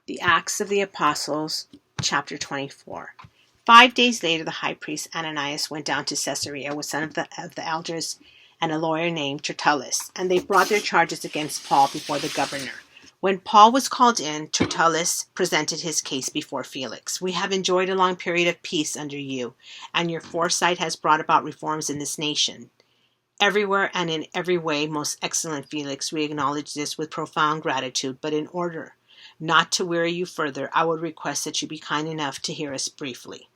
The Acts of the Apostles, chapter 24. 5 days later, the high priest Ananias went down to Caesarea with some of the elders and a lawyer named Tertullus, and they brought their charges against Paul before the governor. When Paul was called in, Tertullus presented his case before Felix. "We have enjoyed a long period of peace under you, and your foresight has brought about reforms in this nation. Everywhere and in every way, most excellent Felix, we acknowledge this with profound gratitude, but in order not to weary you further, I would request that you be kind enough to hear us briefly.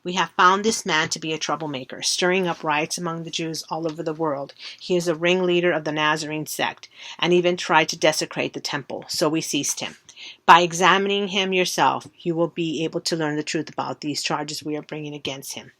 We have found this man to be a troublemaker, stirring up riots among the Jews all over the world. He is a ringleader of the Nazarene sect, and even tried to desecrate the temple, so we seized him. By examining him yourself, you will be able to learn the truth about these charges we are bringing against him."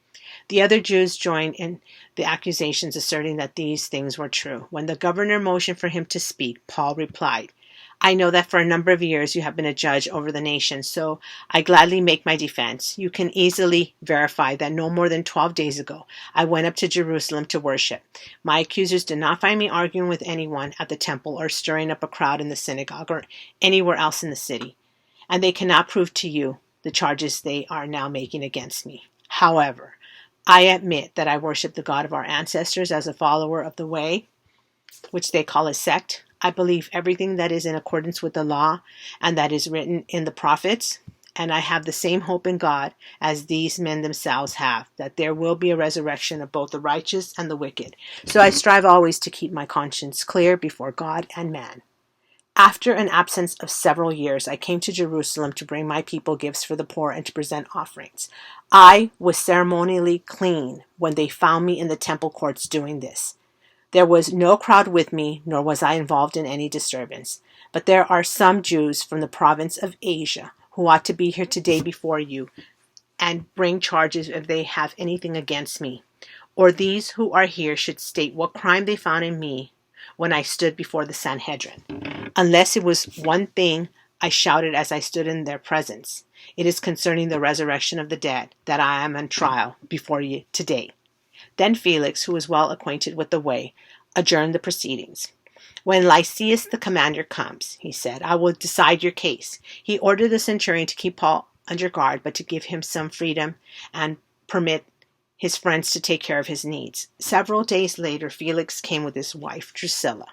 The other Jews joined in the accusations, asserting that these things were true. When the governor motioned for him to speak, Paul replied, "I know that for a number of years you have been a judge over the nation, so I gladly make my defense. You can easily verify that no more than 12 days ago I went up to Jerusalem to worship. My accusers did not find me arguing with anyone at the temple or stirring up a crowd in the synagogue or anywhere else in the city, and they cannot prove to you the charges they are now making against me. However, I admit that I worship the God of our ancestors as a follower of the way, which they call a sect. I believe everything that is in accordance with the law and that is written in the prophets, and I have the same hope in God as these men themselves have, that there will be a resurrection of both the righteous and the wicked. So I strive always to keep my conscience clear before God and man. After an absence of several years, I came to Jerusalem to bring my people gifts for the poor and to present offerings. I was ceremonially clean when they found me in the temple courts doing this. There was no crowd with me, nor was I involved in any disturbance. But there are some Jews from the province of Asia who ought to be here today before you and bring charges if they have anything against me. Or these who are here should state what crime they found in me when I stood before the Sanhedrin. Unless it was one thing I shouted as I stood in their presence. It is concerning the resurrection of the dead that I am on trial before you today." Then Felix, who was well acquainted with the way, adjourned the proceedings. "When Lysias the commander comes," he said, "I will decide your case." He ordered the centurion to keep Paul under guard, but to give him some freedom and permit his friends to take care of his needs. Several days later, Felix came with his wife, Drusilla,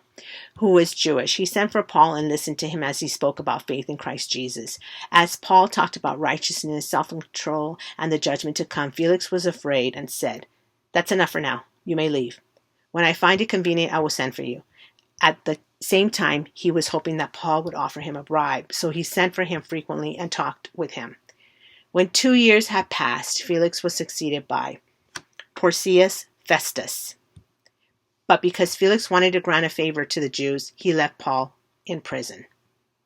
who was Jewish. He sent for Paul and listened to him as he spoke about faith in Christ Jesus. As Paul talked about righteousness, self-control, and the judgment to come, Felix was afraid and said, "That's enough for now. You may leave. When I find it convenient, I will send for you." At the same time, he was hoping that Paul would offer him a bribe, so he sent for him frequently and talked with him. When 2 years had passed, Felix was succeeded by Porcius Festus. But because Felix wanted to grant a favor to the Jews, he left Paul in prison.